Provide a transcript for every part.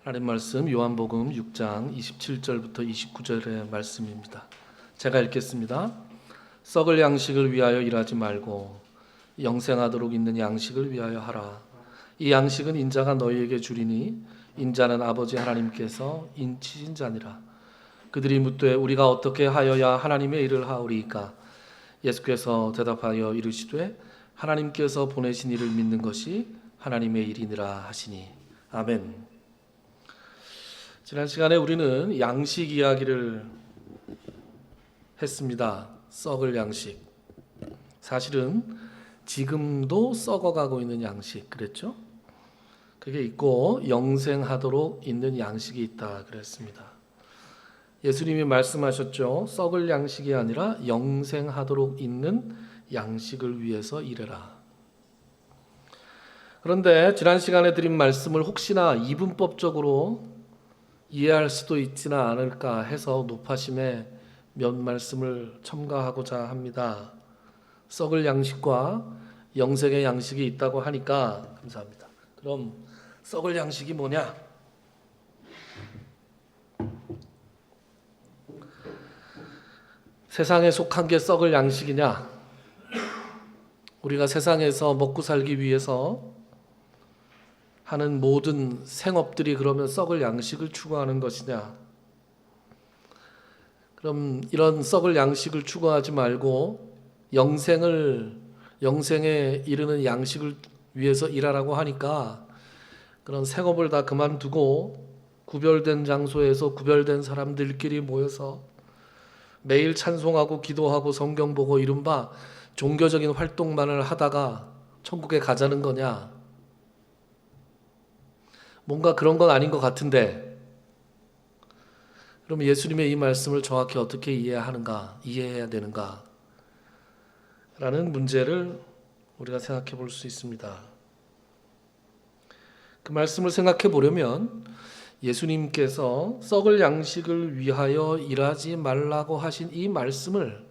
하나님 말씀 요한복음 6장 27절부터 29절의 말씀입니다. 제가 읽겠습니다. 썩을 양식을 위하여 일하지 말고 영생하도록 있는 양식을 위하여 하라. 이 양식은 인자가 너희에게 주리니 인자는 아버지 하나님께서 인치신 자니라. 그들이 묻되 우리가 어떻게 하여야 하나님의 일을 하오리이까? 예수께서 대답하여 이르시되 하나님께서 보내신 이를 믿는 것이 하나님의 일이니라 하시니. 아멘. 지난 시간에 우리는 양식 이야기를 했습니다. 썩을 양식. 사실은 지금도 썩어가고 있는 양식 그랬죠? 그게 있고 영생하도록 있는 양식이 있다 그랬습니다. 예수님이 말씀하셨죠. 썩을 양식이 아니라 영생하도록 있는 양식을 위해서 일해라. 그런데 지난 시간에 드린 말씀을 혹시나 이분법적으로 이해할 수도 있지는 않을까 해서 높아심에 몇 말씀을 첨가하고자 합니다. 썩을 양식과 영생의 양식이 있다고 하니까 감사합니다. 그럼 썩을 양식이 뭐냐? 세상에 속한 게 썩을 양식이냐? 우리가 세상에서 먹고 살기 위해서 하는 모든 생업들이 그러면 썩을 양식을 추구하는 것이냐? 그럼 이런 썩을 양식을 추구하지 말고 영생에 이르는 양식을 위해서 일하라고 하니까 그런 생업을 다 그만두고 구별된 장소에서 구별된 사람들끼리 모여서 매일 찬송하고 기도하고 성경 보고 이른바 종교적인 활동만을 하다가 천국에 가자는 거냐? 뭔가 그런 건 아닌 것 같은데, 그럼 예수님의 이 말씀을 정확히 어떻게 이해해야 되는가? 라는 문제를 우리가 생각해 볼 수 있습니다. 그 말씀을 생각해 보려면 예수님께서 썩을 양식을 위하여 일하지 말라고 하신 이 말씀을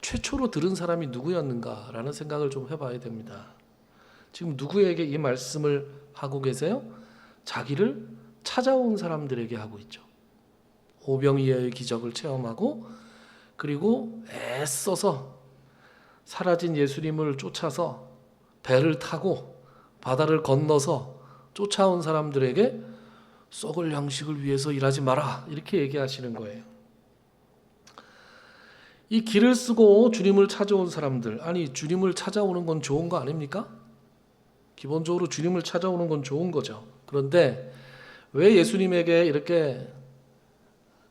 최초로 들은 사람이 누구였는가라는 생각을 좀 해봐야 됩니다. 지금 누구에게 이 말씀을 하고 계세요? 자기를 찾아온 사람들에게 하고 있죠. 오병이어의 기적을 체험하고 그리고 애써서 사라진 예수님을 쫓아서 배를 타고 바다를 건너서 쫓아온 사람들에게 썩을 양식을 위해서 일하지 마라 이렇게 얘기하시는 거예요. 이 길을 쓰고 주님을 찾아온 사람들, 아니 주님을 찾아오는 건 좋은 거 아닙니까? 기본적으로 주님을 찾아오는 건 좋은 거죠. 그런데 왜 예수님에게 이렇게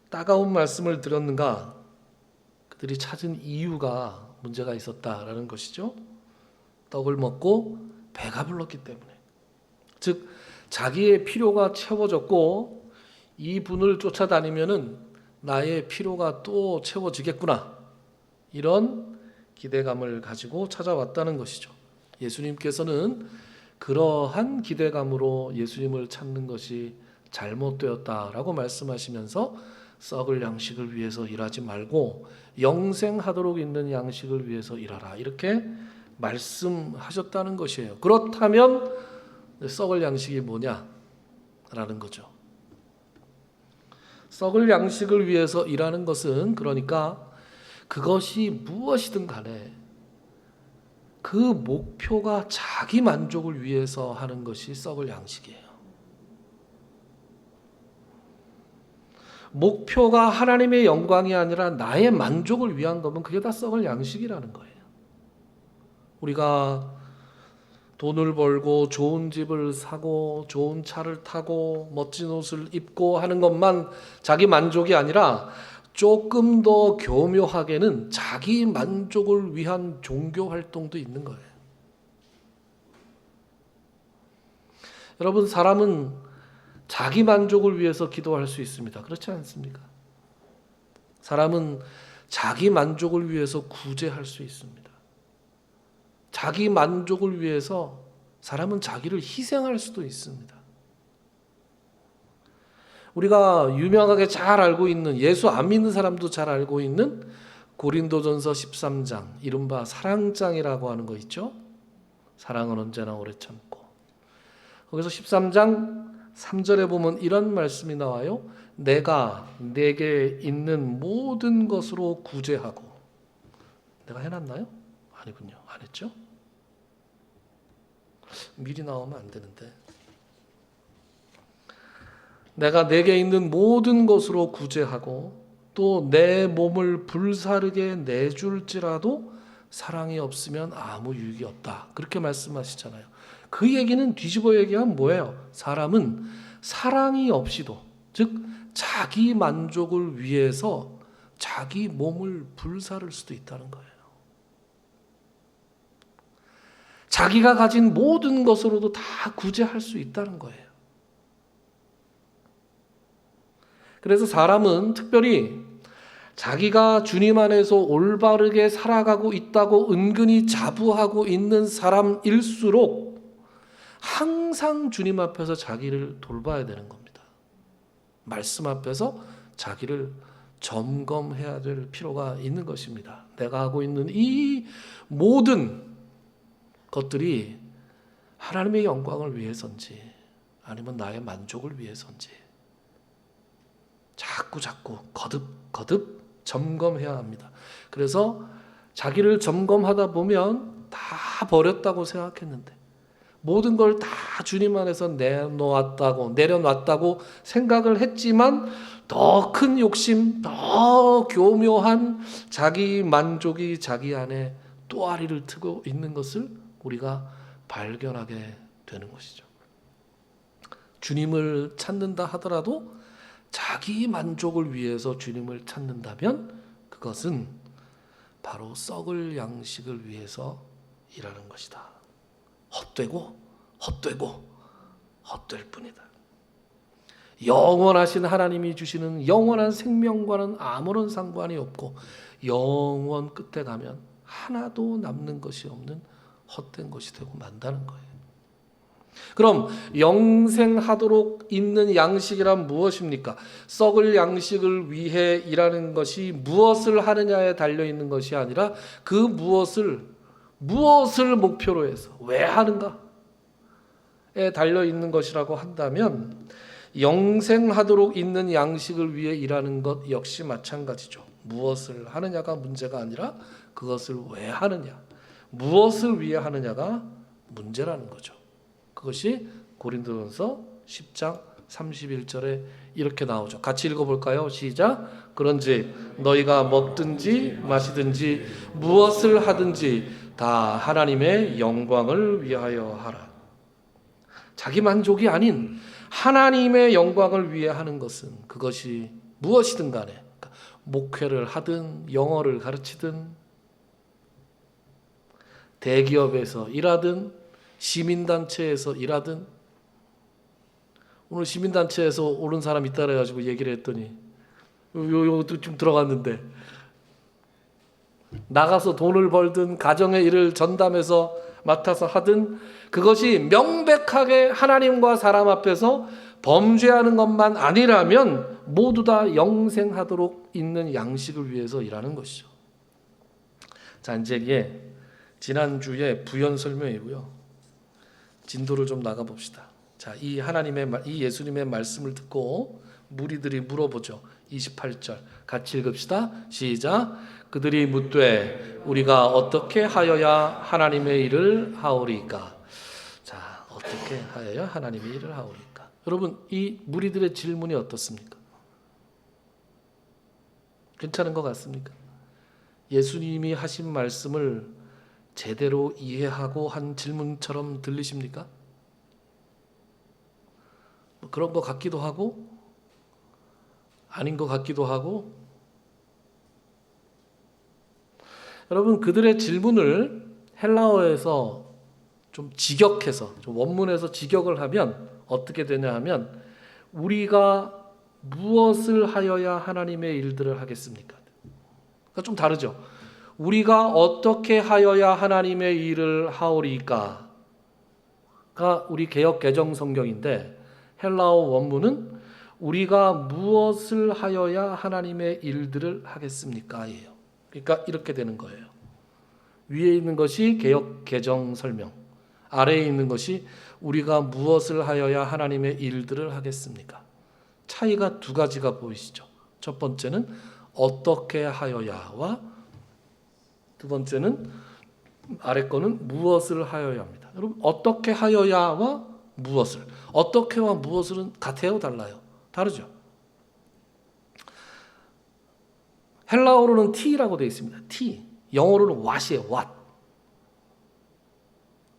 따가운 말씀을 드렸는가? 그들이 찾은 이유가 문제가 있었다라는 것이죠. 떡을 먹고 배가 불렀기 때문에. 즉 자기의 필요가 채워졌고 이 분을 쫓아다니면은 나의 필요가 또 채워지겠구나. 이런 기대감을 가지고 찾아왔다는 것이죠. 예수님께서는 그러한 기대감으로 예수님을 찾는 것이 잘못되었다라고 말씀하시면서 썩을 양식을 위해서 일하지 말고 영생하도록 있는 양식을 위해서 일하라 이렇게 말씀하셨다는 것이에요. 그렇다면 썩을 양식이 뭐냐라는 거죠. 썩을 양식을 위해서 일하는 것은 그러니까 그것이 무엇이든 간에 그 목표가 자기 만족을 위해서 하는 것이 썩을 양식이에요. 목표가 하나님의 영광이 아니라 나의 만족을 위한 거면 그게 다 썩을 양식이라는 거예요. 우리가 돈을 벌고 좋은 집을 사고 좋은 차를 타고 멋진 옷을 입고 하는 것만 자기 만족이 아니라 조금 더 교묘하게는 자기 만족을 위한 종교 활동도 있는 거예요. 여러분, 사람은 자기 만족을 위해서 기도할 수 있습니다. 그렇지 않습니까? 사람은 자기 만족을 위해서 구제할 수 있습니다. 자기 만족을 위해서 사람은 자기를 희생할 수도 있습니다. 우리가 유명하게 잘 알고 있는 예수 안 믿는 사람도 잘 알고 있는 고린도전서 13장 이른바 사랑장이라고 하는 거 있죠. 사랑은 언제나 오래 참고 거기서 13장 3절에 보면 이런 말씀이 나와요. 내가 내게 있는 모든 것으로 구제하고. 내가 해놨나요? 아니군요. 안 했죠? 미리 나오면 안 되는데. 내가 내게 있는 모든 것으로 구제하고 또 내 몸을 불사르게 내줄지라도 사랑이 없으면 아무 유익이 없다. 그렇게 말씀하시잖아요. 그 얘기는 뒤집어 얘기하면 뭐예요? 사람은 사랑이 없이도, 즉 자기 만족을 위해서 자기 몸을 불사를 수도 있다는 거예요. 자기가 가진 모든 것으로도 다 구제할 수 있다는 거예요. 그래서 사람은 특별히 자기가 주님 안에서 올바르게 살아가고 있다고 은근히 자부하고 있는 사람일수록 항상 주님 앞에서 자기를 돌봐야 되는 겁니다. 말씀 앞에서 자기를 점검해야 될 필요가 있는 것입니다. 내가 하고 있는 이 모든 것들이 하나님의 영광을 위해서인지 아니면 나의 만족을 위해서인지 자꾸 거듭 점검해야 합니다. 그래서 자기를 점검하다 보면 다 버렸다고 생각했는데 모든 걸 다 주님 안에서 내려놨다고 생각을 했지만 더 큰 욕심, 더 교묘한 자기 만족이 자기 안에 또아리를 트고 있는 것을 우리가 발견하게 되는 것이죠. 주님을 찾는다 하더라도 자기 만족을 위해서 주님을 찾는다면 그것은 바로 썩을 양식을 위해서 일하는 것이다. 헛될 뿐이다. 영원하신 하나님이 주시는 영원한 생명과는 아무런 상관이 없고 영원 끝에 가면 하나도 남는 것이 없는 헛된 것이 되고 만다는 거예요. 그럼 영생하도록 있는 양식이란 무엇입니까? 썩을 양식을 위해 일하는 것이 무엇을 하느냐에 달려있는 것이 아니라 그 무엇을 목표로 해서 왜 하는가에 달려있는 것이라고 한다면 영생하도록 있는 양식을 위해 일하는 것 역시 마찬가지죠. 무엇을 하느냐가 문제가 아니라 그것을 왜 하느냐, 무엇을 위해 하느냐가 문제라는 거죠. 그것이 고린도전서 10장 31절에 이렇게 나오죠. 같이 읽어볼까요? 시작. 그런지 너희가 먹든지 마시든지 무엇을 하든지 다 하나님의 영광을 위하여 하라. 자기 만족이 아닌 하나님의 영광을 위해 하는 것은 그것이 무엇이든 간에 목회를 하든 영어를 가르치든 대기업에서 일하든 시민단체에서 일하든 오늘 시민단체에서 오른 사람 있다 그래가지고 얘기를 했더니 요것도 좀 들어갔는데 나가서 돈을 벌든 가정의 일을 전담해서 맡아서 하든 그것이 명백하게 하나님과 사람 앞에서 범죄하는 것만 아니라면 모두 다 영생하도록 있는 양식을 위해서 일하는 것이죠. 자, 이제 이게 지난주에 부연 설명이고요. 진도를 좀 나가 봅시다. 자, 이 예수님의 말씀을 듣고 무리들이 물어보죠. 28절 같이 읽읍시다. 시작. 그들이 묻되 우리가 어떻게 하여야 하나님의 일을 하오리까? 자, 어떻게 하여야 하나님의 일을 하오리까? 여러분, 이 무리들의 질문이 어떻습니까? 괜찮은 것 같습니까? 예수님이 하신 말씀을 제대로 이해하고 한 질문처럼 들리십니까? 뭐 그런 것 같기도 하고 아닌 것 같기도 하고. 여러분, 그들의 질문을 헬라어에서 좀 직역해서 좀 원문에서 직역을 하면 어떻게 되냐 하면 우리가 무엇을 하여야 하나님의 일들을 하겠습니까? 그러니까 좀 다르죠. 우리가 어떻게 하여야 하나님의 일을 하오리까가 우리 개역 개정 성경인데 헬라어 원문은 우리가 무엇을 하여야 하나님의 일들을 하겠습니까예요. 그러니까 이렇게 되는 거예요. 위에 있는 것이 개역 개정 설명, 아래에 있는 것이 우리가 무엇을 하여야 하나님의 일들을 하겠습니까? 차이가 두 가지가 보이시죠? 첫 번째는 어떻게 하여야와 두 번째는 아래 거는 무엇을 하여야 합니다. 여러분, 어떻게 하여야와 무엇을, 어떻게와 무엇을은 같아요, 달라요? 다르죠. 헬라어로는 t라고 되어 있습니다. t. 영어로는 what이에요. what.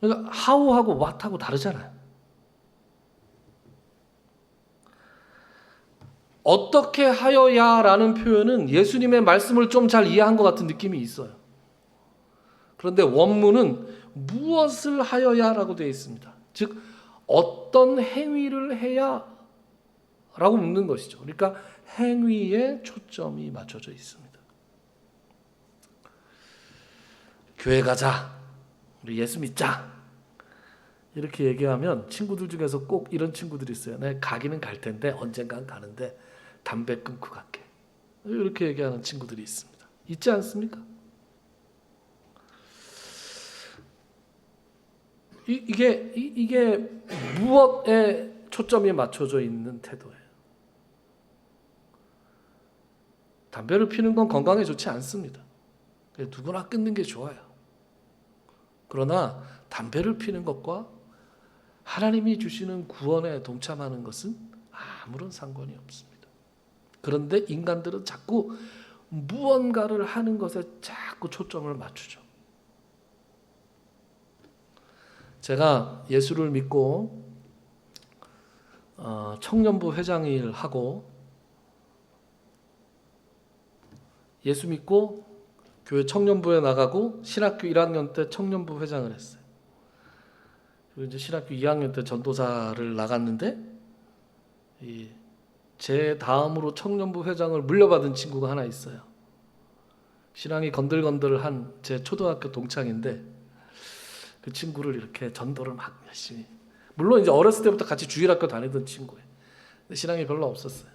그러니까 how하고 what하고 다르잖아요. 어떻게 하여야라는 표현은 예수님의 말씀을 좀 잘 이해한 것 같은 느낌이 있어요. 그런데 원문은 무엇을 하여야라고 되어 있습니다. 즉 어떤 행위를 해야 라고 묻는 것이죠. 그러니까 행위에 초점이 맞춰져 있습니다. 교회 가자, 우리 예수 믿자, 이렇게 얘기하면 친구들 중에서 꼭 이런 친구들이 있어요. 내 가기는 갈 텐데 언젠간 가는데 담배 끊고 갈게, 이렇게 얘기하는 친구들이 있습니다. 있지 않습니까? 이게 무엇에 초점이 맞춰져 있는 태도예요. 담배를 피는 건 건강에 좋지 않습니다. 누구나 끊는 게 좋아요. 그러나 담배를 피는 것과 하나님이 주시는 구원에 동참하는 것은 아무런 상관이 없습니다. 그런데 인간들은 자꾸 무언가를 하는 것에 자꾸 초점을 맞추죠. 제가 예수를 믿고 청년부 회장 일을 하고 예수 믿고 교회 청년부에 나가고 신학교 1학년 때 청년부 회장을 했어요. 그리고 이제 신학교 2학년 때 전도사를 나갔는데 제 다음으로 청년부 회장을 물려받은 친구가 하나 있어요. 신앙이 건들건들한 제 초등학교 동창인데 그 친구를 이렇게 전도를 막 열심히, 물론 이제 어렸을 때부터 같이 주일학교 다니던 친구예요. 근데 신앙이 별로 없었어요.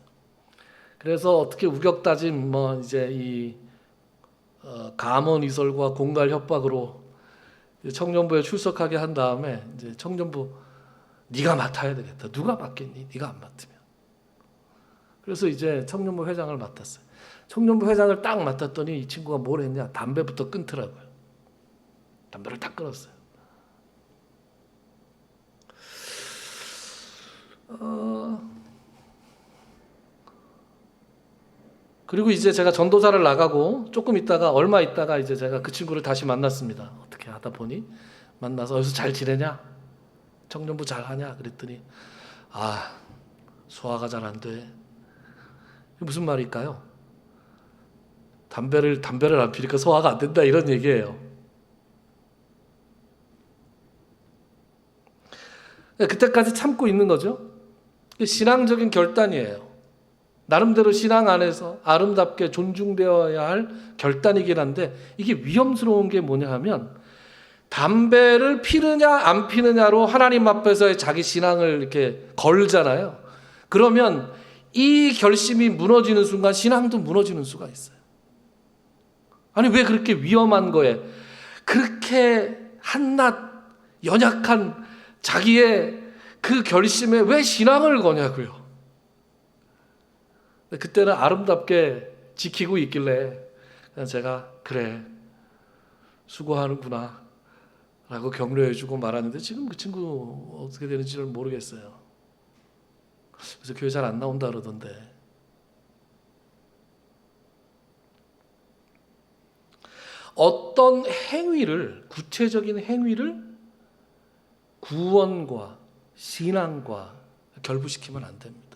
그래서 어떻게 우격다짐 이제 이 감언 이설과 공갈 협박으로 청년부에 출석하게 한 다음에 이제 청년부 네가 맡아야 되겠다. 누가 맡겠니? 네가 안 맡으면. 그래서 이제 청년부 회장을 맡았어요. 청년부 회장을 딱 맡았더니 이 친구가 뭘 했냐? 담배부터 끊더라고요. 담배를 딱 끊었어요. 그리고 이제 제가 전도사를 나가고 조금 있다가 얼마 있다가 이제 제가 그 친구를 다시 만났습니다. 어떻게 하다 보니 만나서 여기서 잘 지내냐? 청년부 잘 하냐? 그랬더니 소화가 잘 안 돼. 무슨 말일까요? 담배를 안 피니까 소화가 안 된다, 이런 얘기예요. 그때까지 참고 있는 거죠. 신앙적인 결단이에요. 나름대로 신앙 안에서 아름답게 존중되어야 할 결단이긴 한데 이게 위험스러운 게 뭐냐 하면 담배를 피느냐 안 피느냐로 하나님 앞에서의 자기 신앙을 이렇게 걸잖아요. 그러면 이 결심이 무너지는 순간 신앙도 무너지는 수가 있어요. 아니 왜 그렇게 위험한 거에 그렇게 한낱 연약한 자기의 그 결심에 왜 신앙을 거냐고요. 그때는 아름답게 지키고 있길래 그냥 제가 그래 수고하는구나 라고 격려해주고 말았는데 지금 그 친구 어떻게 되는지를 모르겠어요. 그래서 교회 잘 안 나온다 그러던데. 어떤 행위를, 구체적인 행위를 구원과 신앙과 결부시키면 안 됩니다.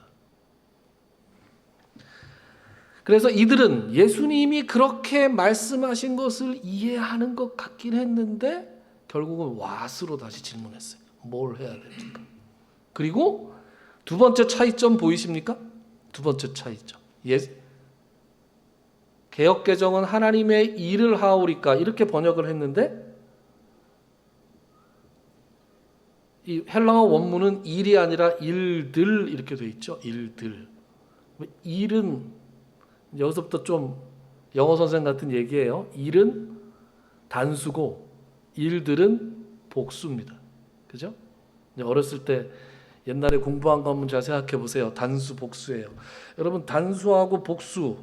그래서 이들은 예수님이 그렇게 말씀하신 것을 이해하는 것 같긴 했는데 결국은 what으로 다시 질문했어요. 뭘 해야 됩니까? 그리고 두 번째 차이점 보이십니까? 두 번째 차이점. 개역개정은 하나님의 일을 하오리까 이렇게 번역을 했는데 이 헬라어 원문은 일이 아니라 일들 이렇게 돼 있죠. 일들. 일은 여기서부터 좀 영어 선생 같은 얘기예요. 일은 단수고 일들은 복수입니다. 그죠? 어렸을 때 옛날에 공부한 거 한번 잘 생각해 보세요. 단수, 복수예요. 여러분, 단수하고 복수,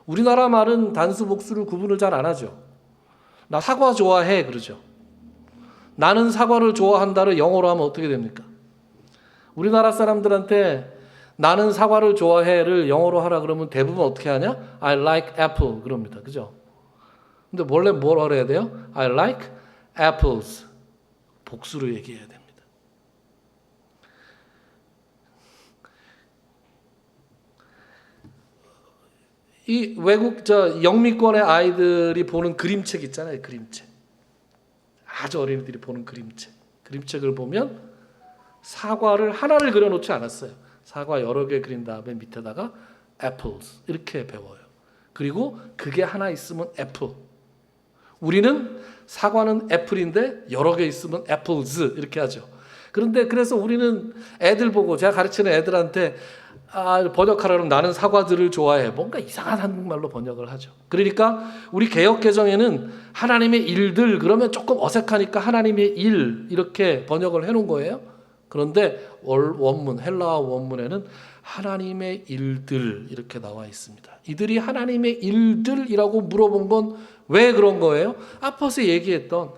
우리나라 말은 단수, 복수를 구분을 잘 안 하죠. 나 사과 좋아해 그러죠. 나는 사과를 좋아한다를 영어로 하면 어떻게 됩니까? 우리나라 사람들한테 나는 사과를 좋아해를 영어로 하라 그러면 대부분 어떻게 하냐? I like apple 그럽니다. 그죠? 근데 원래 뭘 해야 돼요? I like apples. 복수로 얘기해야 됩니다. 이 외국 영미권의 아이들이 보는 그림책 있잖아요. 그림책. 아주 어린이들이 보는 그림책. 그림책을 보면 사과를 하나를 그려놓지 않았어요. 사과 여러 개 그린 다음에 밑에다가 apples 이렇게 배워요. 그리고 그게 하나 있으면 apple. 우리는 사과는 애플인데 여러 개 있으면 apples 이렇게 하죠. 그런데 그래서 우리는 애들 보고 제가 가르치는 애들한테 번역하라면 나는 사과들을 좋아해. 뭔가 이상한 한국말로 번역을 하죠. 그러니까 우리 개역개정에는 하나님의 일들 그러면 조금 어색하니까 하나님의 일 이렇게 번역을 해놓은 거예요. 그런데 원문 헬라어 원문에는 하나님의 일들 이렇게 나와 있습니다. 이들이 하나님의 일들이라고 물어본 건 왜 그런 거예요? 앞서서 얘기했던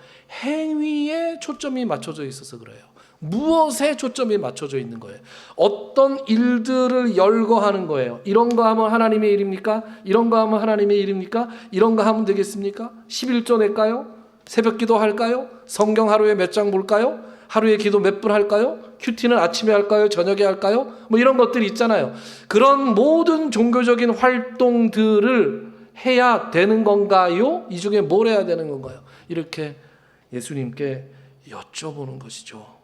행위에 초점이 맞춰져 있어서 그래요. 무엇에 초점이 맞춰져 있는 거예요? 어떤 일들을 열거하는 거예요. 이런 거 하면 하나님의 일입니까? 이런 거 하면 하나님의 일입니까? 이런 거 하면 되겠습니까? 11조 낼까요? 새벽 기도 할까요? 성경 하루에 몇 장 볼까요? 하루에 기도 몇 분 할까요? 큐티는 아침에 할까요? 저녁에 할까요? 뭐 이런 것들이 있잖아요. 그런 모든 종교적인 활동들을 해야 되는 건가요? 이 중에 뭘 해야 되는 건가요? 이렇게 예수님께 여쭤보는 것이죠.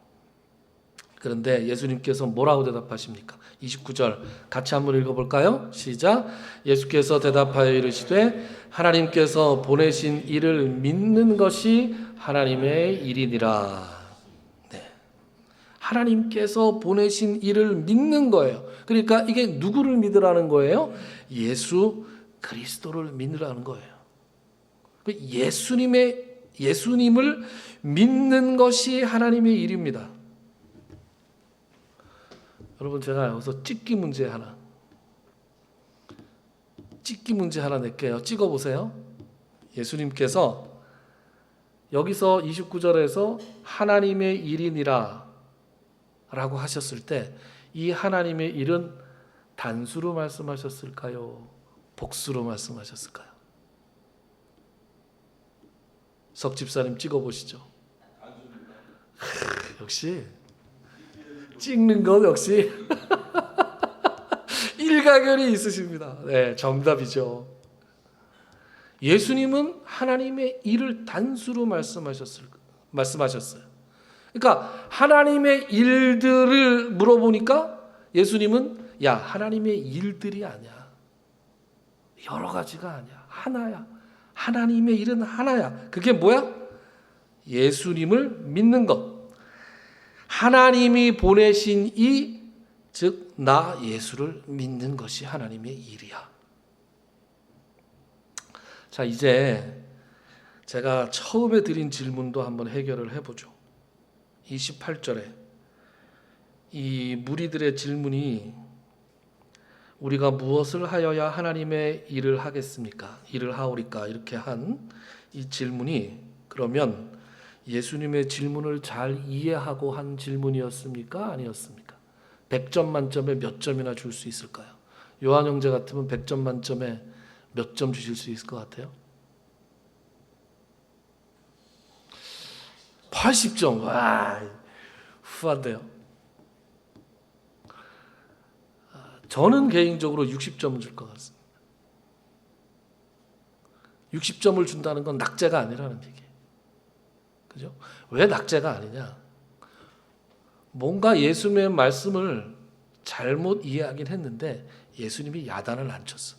그런데 예수님께서 뭐라고 대답하십니까? 29절 같이 한번 읽어볼까요? 시작. 예수께서 대답하여 이르시되 하나님께서 보내신 이를 믿는 것이 하나님의 일이니라. 네. 하나님께서 보내신 이를 믿는 거예요. 그러니까 이게 누구를 믿으라는 거예요? 예수 그리스도를 믿으라는 거예요. 예수님을 믿는 것이 하나님의 일입니다. 여러분 제가 여기서 찍기 문제 하나 낼게요. 찍어보세요. 예수님께서 여기서 29절에서 하나님의 일이니라 라고 하셨을 때 이 하나님의 일은 단수로 말씀하셨을까요? 복수로 말씀하셨을까요? 석 집사님 찍어보시죠. 역시 찍는 것 역시 일가견이 있으십니다. 네, 정답이죠. 예수님은 하나님의 일을 단수로 말씀하셨어요. 그러니까 하나님의 일들을 물어보니까 예수님은 야, 하나님의 일들이 아니야. 여러 가지가 아니야. 하나야. 하나님의 일은 하나야. 그게 뭐야? 예수님을 믿는 것. 하나님이 보내신 이, 즉 나 예수를 믿는 것이 하나님의 일이야. 자, 이제 제가 처음에 드린 질문도 한번 해결을 해보죠. 28절에 이 무리들의 질문이 우리가 무엇을 하여야 하나님의 일을 하겠습니까? 일을 하오리까? 이렇게 한 이 질문이 그러면 예수님의 질문을 잘 이해하고 한 질문이었습니까? 아니었습니까? 100점 만점에 몇 점이나 줄 수 있을까요? 요한 형제 같으면 100점 만점에 몇 점 주실 수 있을 것 같아요? 80점. 와, 후한데요. 저는 개인적으로 60점을 줄 것 같습니다. 60점을 준다는 건 낙제가 아니라는 얘기예요. 그죠? 왜 낙제가 아니냐? 뭔가 예수님의 말씀을 잘못 이해하긴 했는데 예수님이 야단을 안 쳤어.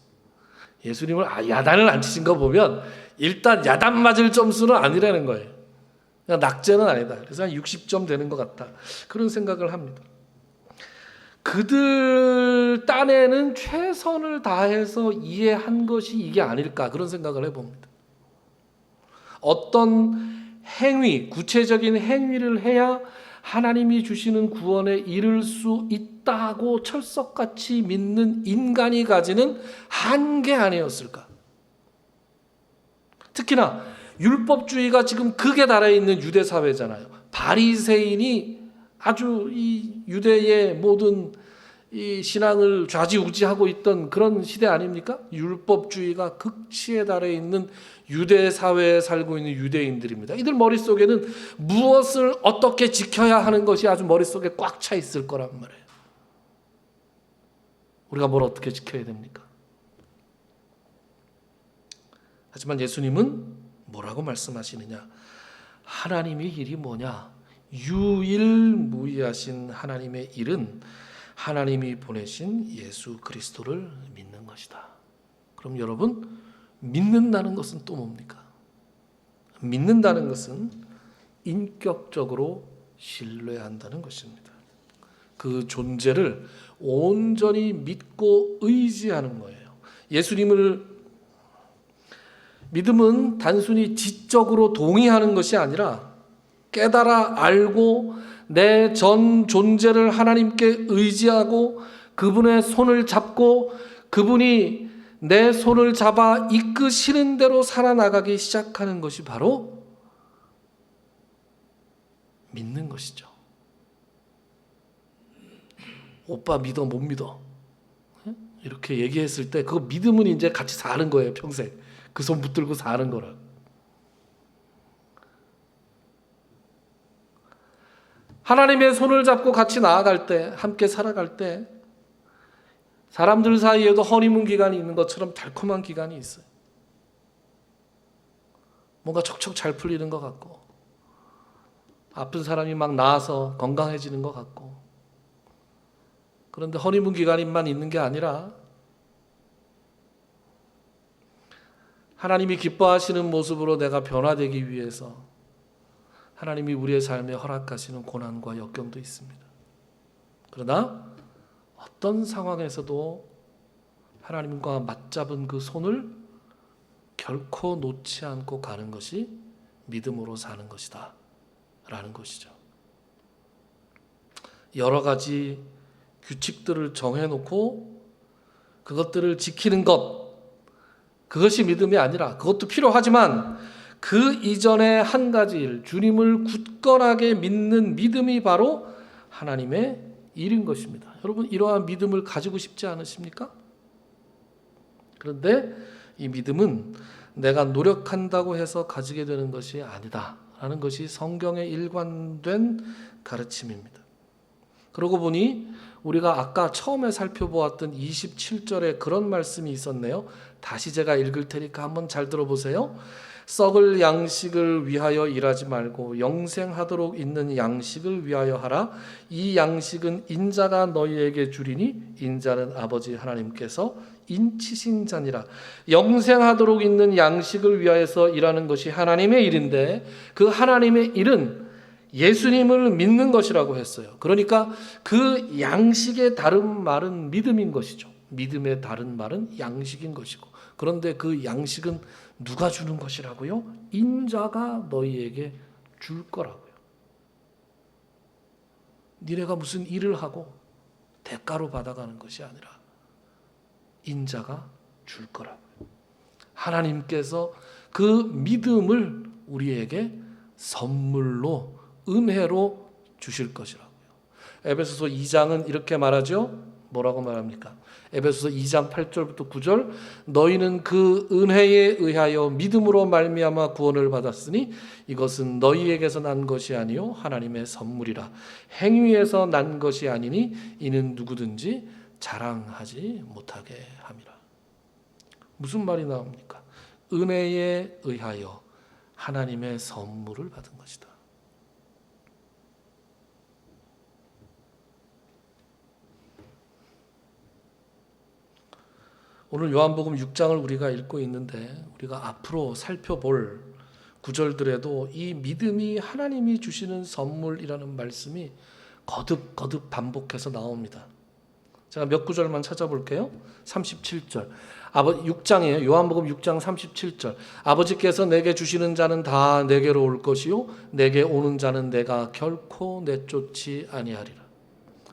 예수님을 야단을 안 치신 거 보면 일단 야단 맞을 점수는 아니라는 거예요. 그냥 낙제는 아니다. 그래서 한 60점 되는 것 같다. 그런 생각을 합니다. 그들 딴에는 최선을 다해서 이해한 것이 이게 아닐까 그런 생각을 해봅니다. 어떤 행위, 구체적인 행위를 해야 하나님이 주시는 구원에 이를 수 있다고 철석같이 믿는 인간이 가지는 한계 아니었을까? 특히나 율법주의가 지금 극에 달해 있는 유대 사회잖아요. 바리새인이 아주 이 유대의 모든 이 신앙을 좌지우지하고 있던 그런 시대 아닙니까? 율법주의가 극치에 달해 있는 유대 사회에 살고 있는 유대인들입니다. 이들 머릿속에는 무엇을 어떻게 지켜야 하는 것이 아주 머릿속에 꽉 차 있을 거란 말이에요. 우리가 뭘 어떻게 지켜야 됩니까? 하지만 예수님은 뭐라고 말씀하시느냐? 하나님의 일이 뭐냐? 유일무이하신 하나님의 일은 하나님이 보내신 예수 그리스도를 믿는 것이다. 그럼 여러분, 믿는다는 것은 또 뭡니까? 믿는다는 것은 인격적으로 신뢰한다는 것입니다. 그 존재를 온전히 믿고 의지하는 거예요. 믿음은 단순히 지적으로 동의하는 것이 아니라 깨달아 알고 내 전 존재를 하나님께 의지하고 그분의 손을 잡고 그분이 내 손을 잡아 이끄시는 대로 살아나가기 시작하는 것이 바로 믿는 것이죠. 오빠 믿어 못 믿어? 이렇게 얘기했을 때 그 믿음은 이제 같이 사는 거예요. 평생 그 손 붙들고 사는 거라. 하나님의 손을 잡고 같이 나아갈 때, 함께 살아갈 때 사람들 사이에도 허니문 기간이 있는 것처럼 달콤한 기간이 있어요. 뭔가 척척 잘 풀리는 것 같고 아픈 사람이 막 나아서 건강해지는 것 같고, 그런데 허니문 기간만 있는 게 아니라 하나님이 기뻐하시는 모습으로 내가 변화되기 위해서 하나님이 우리의 삶에 허락하시는 고난과 역경도 있습니다. 그러나 어떤 상황에서도 하나님과 맞잡은 그 손을 결코 놓지 않고 가는 것이 믿음으로 사는 것이다 라는 것이죠. 여러 가지 규칙들을 정해놓고 그것들을 지키는 것, 그것이 믿음이 아니라, 그것도 필요하지만 그 이전에 한 가지 일, 주님을 굳건하게 믿는 믿음이 바로 하나님의 일인 것입니다. 여러분, 이러한 믿음을 가지고 싶지 않으십니까? 그런데 이 믿음은 내가 노력한다고 해서 가지게 되는 것이 아니다 라는 것이 성경의 일관된 가르침입니다. 그러고 보니 우리가 아까 처음에 살펴보았던 27절에 그런 말씀이 있었네요. 다시 제가 읽을 테니까 한번 잘 들어보세요. 썩을 양식을 위하여 일하지 말고 영생하도록 있는 양식을 위하여 하라. 이 양식은 인자가 너희에게 주리니 인자는 아버지 하나님께서 인치신 자니라. 영생하도록 있는 양식을 위하여서 일하는 것이 하나님의 일인데, 그 하나님의 일은 예수님을 믿는 것이라고 했어요. 그러니까 그 양식의 다른 말은 믿음인 것이죠. 믿음의 다른 말은 양식인 것이고, 그런데 그 양식은 누가 주는 것이라고요? 인자가 너희에게 줄 거라고요. 니네가 무슨 일을 하고 대가로 받아가는 것이 아니라 인자가 줄 거라고요. 하나님께서 그 믿음을 우리에게 선물로, 은혜로 주실 것이라고요. 에베소서 2장은 이렇게 말하죠. 뭐라고 말합니까? 에베소서 2장 8절부터 9절, 너희는 그 은혜에 의하여 믿음으로 말미암아 구원을 받았으니 이것은 너희에게서 난 것이 아니요 하나님의 선물이라. 행위에서 난 것이 아니니 이는 누구든지 자랑하지 못하게 함이라. 무슨 말이 나옵니까? 은혜에 의하여 하나님의 선물을 받은 것이다. 오늘 요한복음 6장을 우리가 읽고 있는데, 우리가 앞으로 살펴볼 구절들에도 이 믿음이 하나님이 주시는 선물이라는 말씀이 거듭 반복해서 나옵니다. 제가 몇 구절만 찾아볼게요. 37절. 6장이에요. 요한복음 6장 37절. 아버지께서 내게 주시는 자는 다 내게로 올 것이요 내게 오는 자는 내가 결코 내쫓지 아니하리라.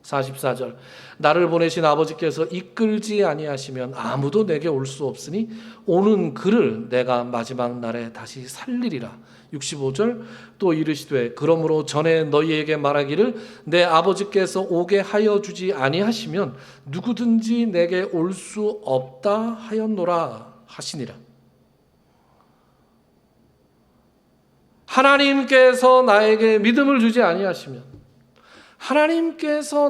44절. 나를 보내신 아버지께서 이끌지 아니하시면 아무도 내게 올 수 없으니 오는 그를 내가 마지막 날에 다시 살리리라. 65절. 또 이르시되 그러므로 전에 너희에게 말하기를 내 아버지께서 오게 하여 주지 아니하시면 누구든지 내게 올 수 없다 하였노라 하시니라. 하나님께서 나에게 믿음을 주지 아니하시면, 하나님께서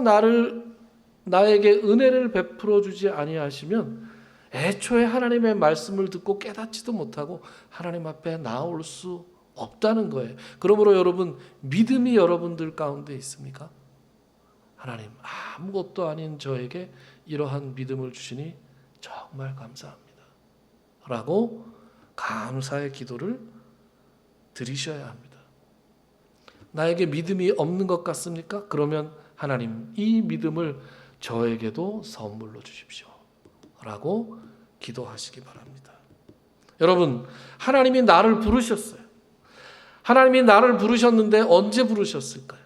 나에게 은혜를 베풀어 주지 아니하시면 애초에 하나님의 말씀을 듣고 깨닫지도 못하고 하나님 앞에 나올 수 없다는 거예요. 그러므로 여러분, 믿음이 여러분들 가운데 있습니까? 하나님, 아무것도 아닌 저에게 이러한 믿음을 주시니 정말 감사합니다 라고 감사의 기도를 드리셔야 합니다. 나에게 믿음이 없는 것 같습니까? 그러면 하나님, 이 믿음을 저에게도 선물로 주십시오 라고 기도하시기 바랍니다. 여러분, 하나님이 나를 부르셨어요. 하나님이 나를 부르셨는데 언제 부르셨을까요?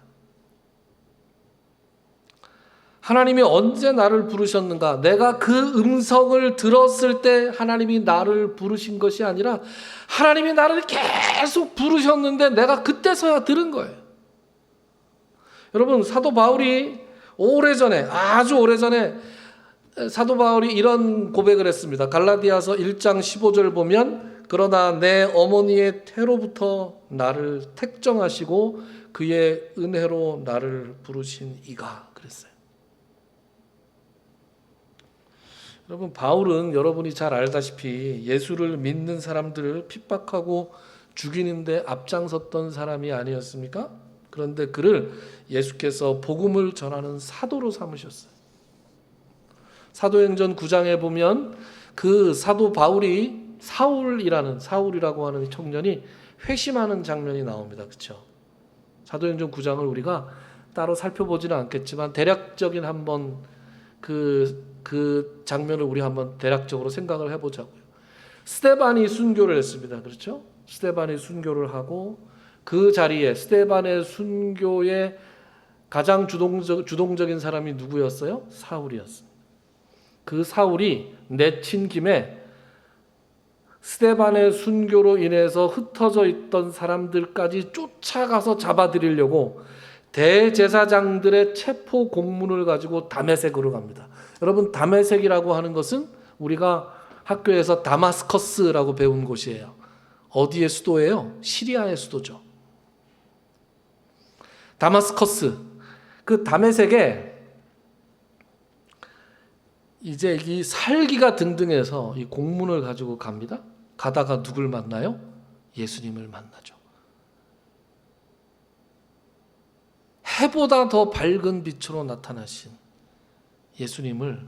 하나님이 언제 나를 부르셨는가? 내가 그 음성을 들었을 때 하나님이 나를 부르신 것이 아니라 하나님이 나를 계속 부르셨는데 내가 그때서야 들은 거예요. 여러분, 사도 바울이 아주 오래전에 사도 바울이 이런 고백을 했습니다. 갈라디아서 1장 15절 보면 그러나 내 어머니의 태로부터 나를 택정하시고 그의 은혜로 나를 부르신 이가 그랬어요. 여러분, 바울은 여러분이 잘 알다시피 예수를 믿는 사람들을 핍박하고 죽이는데 앞장섰던 사람이 아니었습니까? 그런데 그를 예수께서 복음을 전하는 사도로 삼으셨어요. 사도행전 9장에 보면 그 사도 바울이 사울이라고 하는 청년이 회심하는 장면이 나옵니다. 그렇죠? 사도행전 9장을 우리가 따로 살펴보지는 않겠지만 대략적인 한번 그 장면을 우리 한번 대략적으로 생각을 해보자고요. 스데반이 순교를 했습니다. 그렇죠? 스데반이 순교를 하고 그 자리에 스데반의 순교의 가장 주동적인 사람이 누구였어요? 사울이었습니다. 그 사울이 내친 김에 스데반의 순교로 인해서 흩어져 있던 사람들까지 쫓아가서 잡아들이려고 대제사장들의 체포 공문을 가지고 다메섹으로 갑니다. 여러분, 다메섹이라고 하는 것은 우리가 학교에서 다마스커스라고 배운 곳이에요. 어디의 수도예요? 시리아의 수도죠. 다마스커스. 그 다메섹에 이제 이 살기가 등등해서 이 공문을 가지고 갑니다. 가다가 누굴 만나요? 예수님을 만나죠. 해보다 더 밝은 빛으로 나타나신 예수님을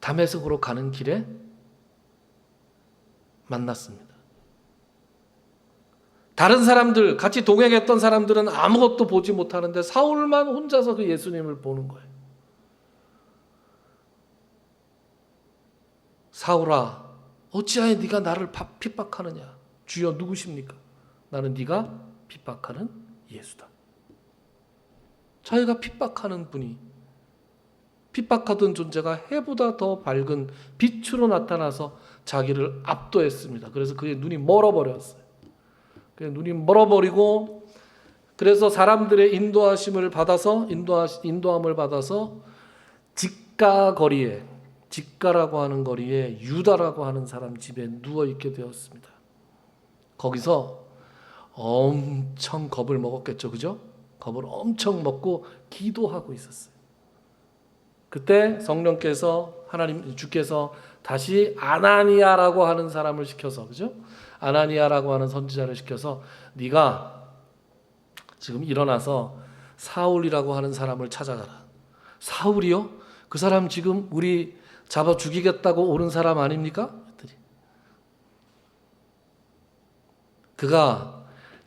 다메섹으로 가는 길에 만났습니다. 다른 사람들, 같이 동행했던 사람들은 아무것도 보지 못하는데 사울만 혼자서 그 예수님을 보는 거예요. 사울아, 어찌하여 네가 나를 핍박하느냐? 주여, 누구십니까? 나는 네가 핍박하는 예수다. 자기가 핍박하는 분이, 핍박하던 존재가 해보다 더 밝은 빛으로 나타나서 자기를 압도했습니다. 그래서 그의 눈이 멀어버렸어요. 그의 눈이 멀어버리고, 그래서 사람들의 인도함을 받아서 직가라고 하는 거리에 유다라고 하는 사람 집에 누워있게 되었습니다. 거기서 엄청 겁을 먹었겠죠. 그죠? 겁을 엄청 먹고 기도하고 있었어요. 그때 성령께서, 주께서 다시 아나니아라고 하는 사람을 시켜서, 그죠? 아나니아라고 하는 선지자를 시켜서 네가 지금 일어나서 사울이라고 하는 사람을 찾아가라. 사울이요? 그 사람 지금 우리 잡아 죽이겠다고 오는 사람 아닙니까? 그가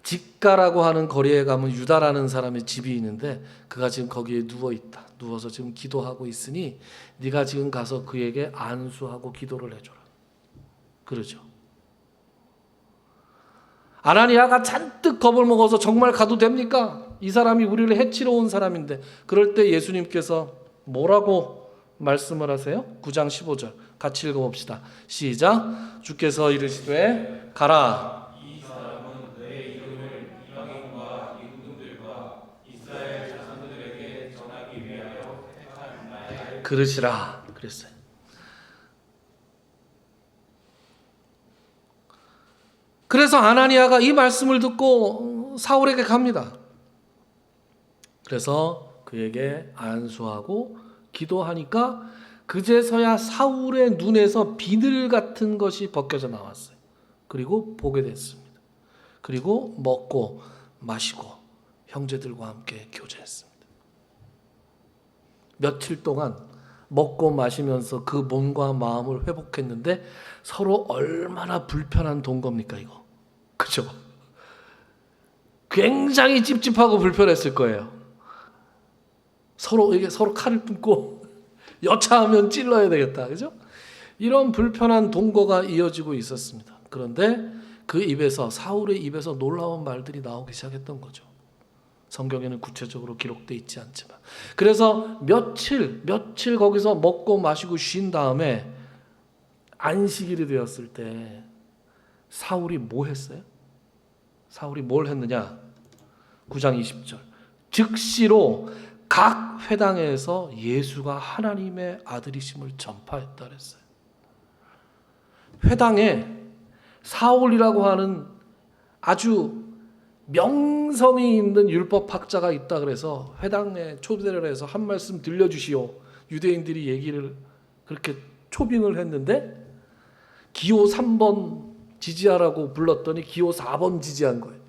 직가라고 하는 거리에 가면 유다라는 사람의 집이 있는데 그가 지금 거기에 누워 있다. 누워서 지금 기도하고 있으니 네가 지금 가서 그에게 안수하고 기도를 해줘라. 그러죠. 아나니아가 잔뜩 겁을 먹어서 정말 가도 됩니까? 이 사람이 우리를 해치러 온 사람인데. 그럴 때 예수님께서 뭐라고 말씀을 하세요? 9장 15절 같이 읽어봅시다. 시작. 주께서 이르시되 가라. 이 사람은 내 이름을 이방인과 이후들과 이스라엘 자손들에게 전하기 위하여 택한 나의 그러시라 그랬어요. 그래서 아나니아가 이 말씀을 듣고 사울에게 갑니다. 그래서 그에게 안수하고 기도하니까 그제서야 사울의 눈에서 비늘 같은 것이 벗겨져 나왔어요. 그리고 보게 됐습니다. 그리고 먹고 마시고 형제들과 함께 교제했습니다. 며칠 동안 먹고 마시면서 그 몸과 마음을 회복했는데 서로 얼마나 불편한 동거입니까 이거. 그죠? 굉장히 찝찝하고 불편했을 거예요. 서로 칼을 뿜고 여차하면 찔러야 되겠다. 그죠? 이런 불편한 동거가 이어지고 있었습니다. 그런데 그 입에서 사울의 입에서 놀라운 말들이 나오기 시작했던 거죠. 성경에는 구체적으로 기록되어 있지 않지만. 그래서 며칠 거기서 먹고 마시고 쉰 다음에 안식일이 되었을 때 사울이 뭐 했어요? 사울이 뭘 했느냐? 9장 20절. 즉시로 각 회당에서 예수가 하나님의 아들이심을 전파했다 그랬어요. 회당에 사울이라고 하는 아주 명성이 있는 율법학자가 있다 그래서 회당에 초대를 해서 한 말씀 들려주시오. 유대인들이 얘기를 그렇게 초빙을 했는데 기호 3번 지지하라고 불렀더니 기호 4번 지지한 거예요.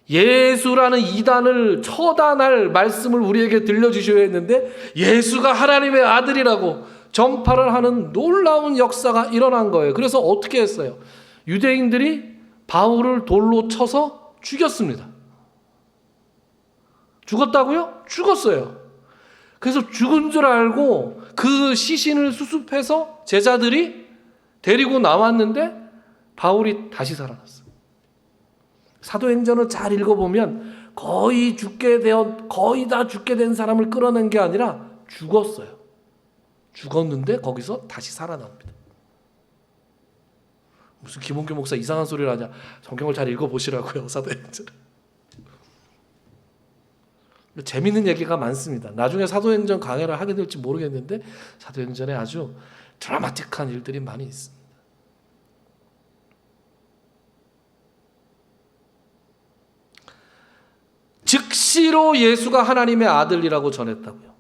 예수라는 이단을 처단할 말씀을 우리에게 들려주셔야 했는데 예수가 하나님의 아들이라고 전파를 하는 놀라운 역사가 일어난 거예요. 그래서 어떻게 했어요? 유대인들이 바울을 돌로 쳐서 죽였습니다. 죽었다고요? 죽었어요. 그래서 죽은 줄 알고 그 시신을 수습해서 제자들이 데리고 나왔는데 바울이 다시 살아났어요. 사도행전을 잘 읽어보면 거의 다 죽게 된 사람을 끌어낸 게 아니라 죽었어요. 죽었는데 거기서 다시 살아납니다. 무슨 김홍규 목사 이상한 소리를 하냐. 성경을 잘 읽어보시라고요. 사도행전을. 재밌는 얘기가 많습니다. 나중에 사도행전 강해를 하게 될지 모르겠는데 사도행전에 아주 드라마틱한 일들이 많이 있습니다. 즉시로 예수가 하나님의 아들이라고 전했다고요.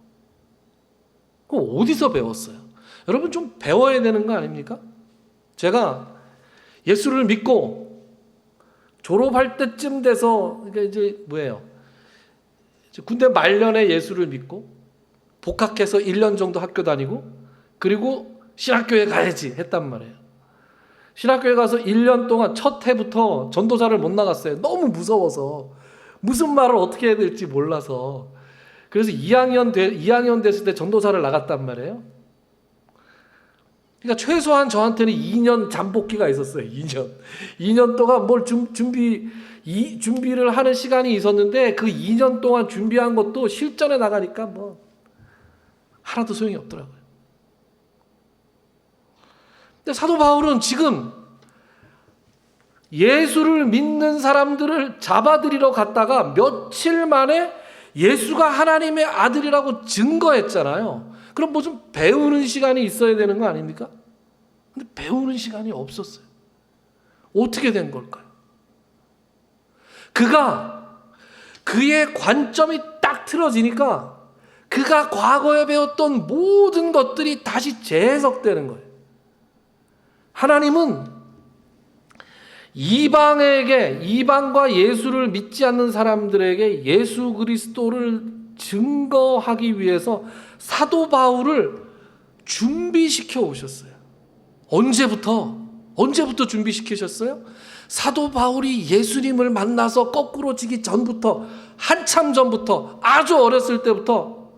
그럼 어디서 배웠어요? 여러분 좀 배워야 되는 거 아닙니까? 제가 예수를 믿고 졸업할 때쯤 돼서 이제 뭐예요? 군대 말년에 예수를 믿고 복학해서 1년 정도 학교 다니고 그리고 신학교에 가야지 했단 말이에요. 신학교에 가서 1년 동안 첫 해부터 전도사를 못 나갔어요. 너무 무서워서 무슨 말을 어떻게 해야 될지 몰라서. 그래서 2학년 됐을 때 전도사를 나갔단 말이에요. 그러니까 최소한 저한테는 2년 잠복기가 있었어요. 2년 동안 뭘 준비를 하는 시간이 있었는데 그 2년 동안 준비한 것도 실전에 나가니까 뭐 하나도 소용이 없더라고요. 근데 사도 바울은 지금 예수를 믿는 사람들을 잡아들이러 갔다가 며칠 만에 예수가 하나님의 아들이라고 증거했잖아요. 그럼 뭐 좀 배우는 시간이 있어야 되는 거 아닙니까? 근데 배우는 시간이 없었어요. 어떻게 된 걸까요? 그의 관점이 딱 틀어지니까 그가 과거에 배웠던 모든 것들이 다시 재해석되는 거예요. 하나님은 이방과 예수를 믿지 않는 사람들에게 예수 그리스도를 증거하기 위해서 사도 바울을 준비시켜 오셨어요. 언제부터? 언제부터 준비시키셨어요? 사도 바울이 예수님을 만나서 거꾸로 지기 전부터, 한참 전부터, 아주 어렸을 때부터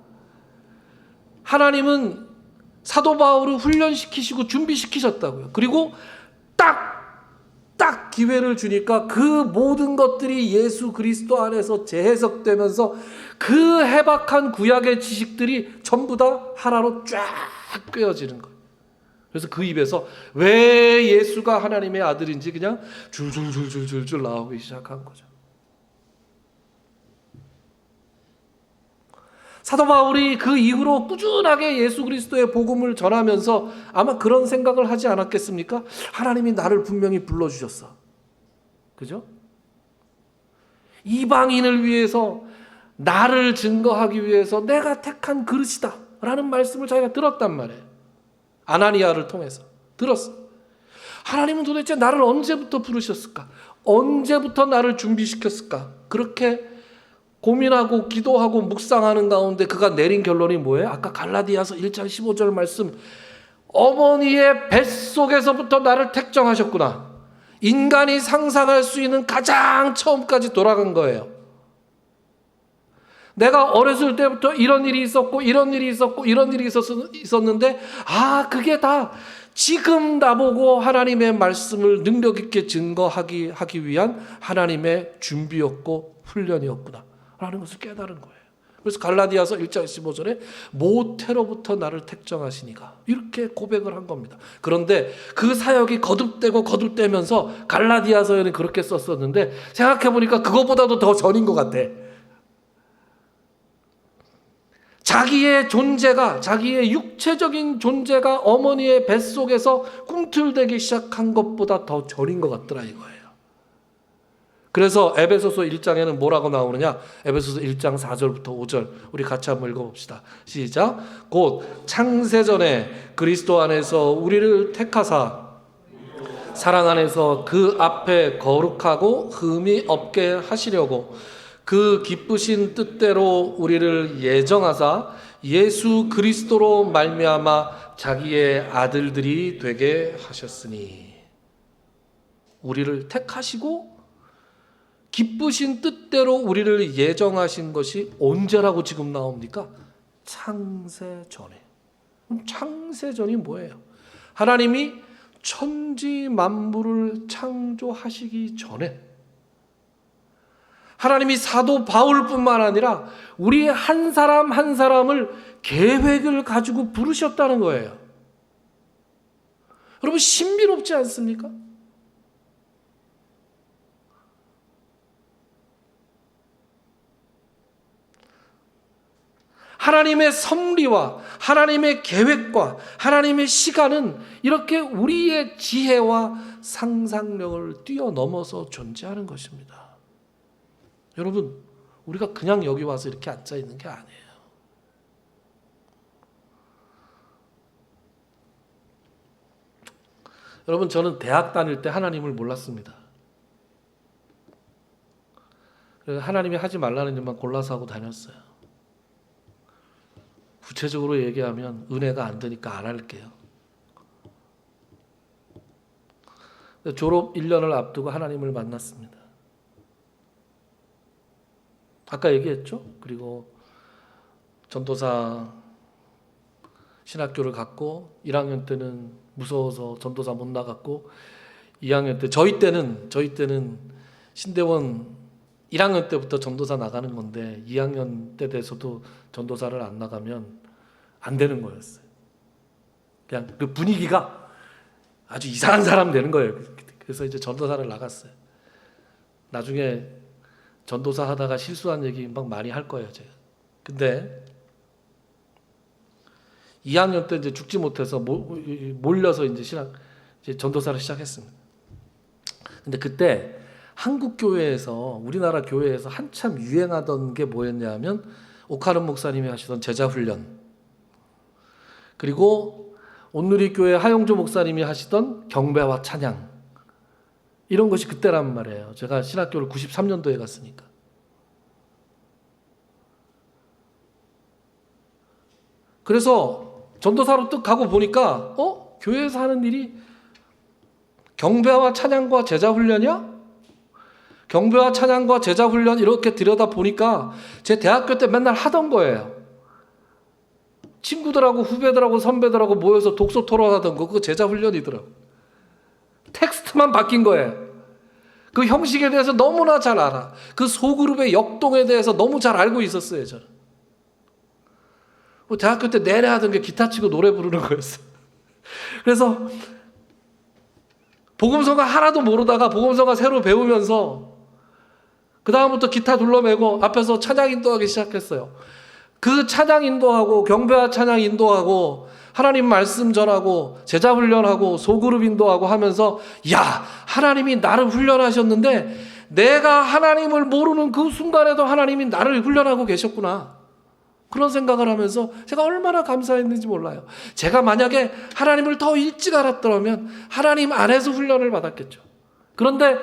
하나님은 사도 바울을 훈련시키시고 준비시키셨다고요. 그리고 딱 기회를 주니까 그 모든 것들이 예수 그리스도 안에서 재해석되면서 그 해박한 구약의 지식들이 전부 다 하나로 쫙 꿰어지는 거예요. 그래서 그 입에서 왜 예수가 하나님의 아들인지 그냥 줄줄줄줄줄 나오기 시작한 거죠. 사도 바울이 그 이후로 꾸준하게 예수 그리스도의 복음을 전하면서 아마 그런 생각을 하지 않았겠습니까? 하나님이 나를 분명히 불러주셨어. 그죠? 이방인을 위해서, 나를 증거하기 위해서 내가 택한 그릇이다 라는 말씀을 자기가 들었단 말이에요. 아나니아를 통해서 들었어. 하나님은 도대체 나를 언제부터 부르셨을까? 언제부터 나를 준비시켰을까? 그렇게 고민하고 기도하고 묵상하는 가운데 그가 내린 결론이 뭐예요? 아까 갈라디아서 1장 15절 말씀, 어머니의 뱃속에서부터 나를 택정하셨구나. 인간이 상상할 수 있는 가장 처음까지 돌아간 거예요. 내가 어렸을 때부터 이런 일이 있었고 이런 일이 있었고 이런 일이 있었는데 그게 다 지금 나보고 하나님의 말씀을 능력 있게 증거하기 위한 하나님의 준비였고 훈련이었구나 라는 것을 깨달은 거예요. 그래서 갈라디아서 1장 15절에 모태로부터 나를 택정하시니가 이렇게 고백을 한 겁니다. 그런데 그 사역이 거듭되면서 갈라디아서에는 그렇게 썼었는데 생각해보니까 그거보다도 더 전인 것 같아. 자기의 존재가, 자기의 육체적인 존재가 어머니의 뱃속에서 꿈틀대기 시작한 것보다 더 전인 것 같더라 이거예요. 그래서 에베소서 1장에는 뭐라고 나오느냐? 에베소서 1장 4절부터 5절 우리 같이 한번 읽어봅시다. 시작. 곧 창세전에 그리스도 안에서 우리를 택하사 사랑 안에서 그 앞에 거룩하고 흠이 없게 하시려고 그 기쁘신 뜻대로 우리를 예정하사 예수 그리스도로 말미암아 자기의 아들들이 되게 하셨으니, 우리를 택하시고 기쁘신 뜻대로 우리를 예정하신 것이 언제라고 지금 나옵니까? 창세전에. 창세전이 뭐예요? 하나님이 천지 만물을 창조하시기 전에 하나님이 사도 바울뿐만 아니라 우리 한 사람 한 사람을 계획을 가지고 부르셨다는 거예요. 여러분 신비롭지 않습니까? 하나님의 섭리와 하나님의 계획과 하나님의 시간은 이렇게 우리의 지혜와 상상력을 뛰어넘어서 존재하는 것입니다. 여러분, 우리가 그냥 여기 와서 이렇게 앉아 있는 게 아니에요. 여러분, 저는 대학 다닐 때 하나님을 몰랐습니다. 그래서 하나님이 하지 말라는 일만 골라서 하고 다녔어요. 구체적으로 얘기하면 은혜가 안 되니까 안 할게요. 졸업 1년을 앞두고 하나님을 만났습니다. 아까 얘기했죠? 그리고 전도사 신학교를 갔고 1학년 때는 무서워서 전도사 못 나갔고 2학년 때 저희 때는 신대원 1학년 때부터 전도사 나가는 건데 2학년 때 돼서도 전도사를 안 나가면 안 되는 거였어요. 그냥 그 분위기가 아주 이상한 사람 되는 거예요. 그래서 이제 전도사를 나갔어요. 나중에 전도사 하다가 실수한 얘기 막 많이 할 거예요, 제가. 근데 2학년 때 이제 죽지 못해서 몰려서 이제 전도사를 시작했습니다. 근데 그때 한국 교회에서, 우리나라 교회에서 한참 유행하던 게 뭐였냐면 오카른 목사님이 하시던 제자 훈련, 그리고 온누리교회 하용조 목사님이 하시던 경배와 찬양, 이런 것이 그때란 말이에요. 제가 신학교를 93년도에 갔으니까. 그래서 전도사로 뚝 가고 보니까 교회에서 하는 일이 경배와 찬양과 제자 훈련이야? 경배와 찬양과 제자 훈련 이렇게 들여다 보니까 제 대학교 때 맨날 하던 거예요. 친구들하고 후배들하고 선배들하고 모여서 독서 토론하던 거, 그거 제자 훈련이더라고. 텍스트만 바뀐 거예요. 그 형식에 대해서 너무나 잘 알아. 그 소그룹의 역동에 대해서 너무 잘 알고 있었어요, 저는. 대학교 때 내내 하던 게 기타 치고 노래 부르는 거였어요. 그래서 복음서가 하나도 모르다가 복음서가 새로 배우면서 그 다음부터 기타 둘러매고 앞에서 찬양 인도하기 시작했어요. 그 찬양 인도하고 경배와 찬양 인도하고 하나님 말씀 전하고 제자 훈련하고 소그룹 인도하고 하면서 야, 하나님이 나를 훈련하셨는데 내가 하나님을 모르는 그 순간에도 하나님이 나를 훈련하고 계셨구나. 그런 생각을 하면서 제가 얼마나 감사했는지 몰라요. 제가 만약에 하나님을 더 일찍 알았더라면 하나님 안에서 훈련을 받았겠죠. 그런데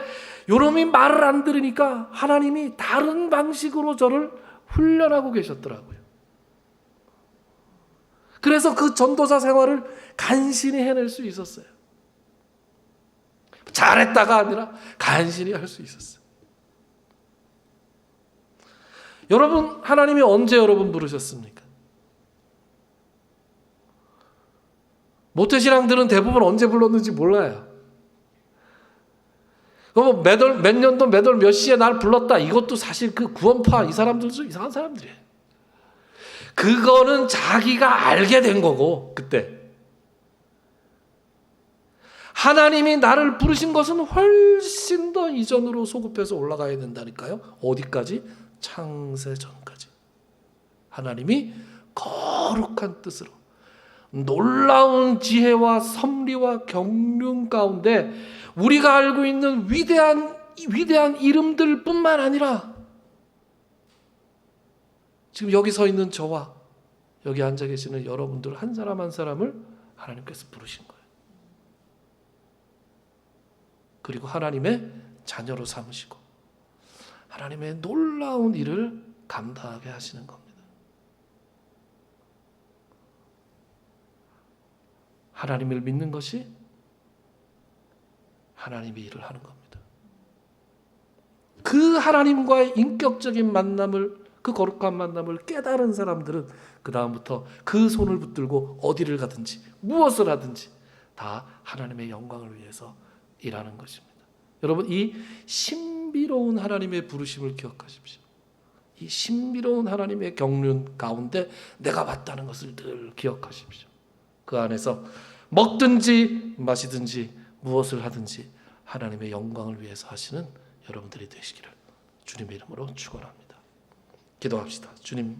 요놈이 말을 안 들으니까 하나님이 다른 방식으로 저를 훈련하고 계셨더라고요. 그래서 그 전도사 생활을 간신히 해낼 수 있었어요. 잘했다가 아니라 간신히 할 수 있었어요. 여러분, 하나님이 언제 여러분 부르셨습니까? 모태신앙들은 대부분 언제 불렀는지 몰라요. 몇 년도 몇 월 몇 시에 날 불렀다. 이것도 사실 그 구원파 이 사람들도 이상한 사람들이에요. 그거는 자기가 알게 된 거고 그때. 하나님이 나를 부르신 것은 훨씬 더 이전으로 소급해서 올라가야 된다니까요. 어디까지? 창세 전까지. 하나님이 거룩한 뜻으로 놀라운 지혜와 섭리와 경륜 가운데 우리가 알고 있는 위대한 이름들뿐만 아니라 지금 여기 서 있는 저와 여기 앉아 계시는 여러분들 한 사람 한 사람을 하나님께서 부르신 거예요. 그리고 하나님의 자녀로 삼으시고 하나님의 놀라운 일을 감당하게 하시는 겁니다. 하나님을 믿는 것이 하나님의 일을 하는 겁니다. 그 하나님과의 인격적인 만남을, 그 거룩한 만남을 깨달은 사람들은 그 다음부터 그 손을 붙들고 어디를 가든지 무엇을 하든지 다 하나님의 영광을 위해서 일하는 것입니다. 여러분, 이 신비로운 하나님의 부르심을 기억하십시오. 이 신비로운 하나님의 경륜 가운데 내가 왔다는 것을 늘 기억하십시오. 그 안에서 먹든지 마시든지 무엇을 하든지 하나님의 영광을 위해서 하시는 여러분들이 되시기를 주님의 이름으로 축원합니다. 기도합시다. 주님,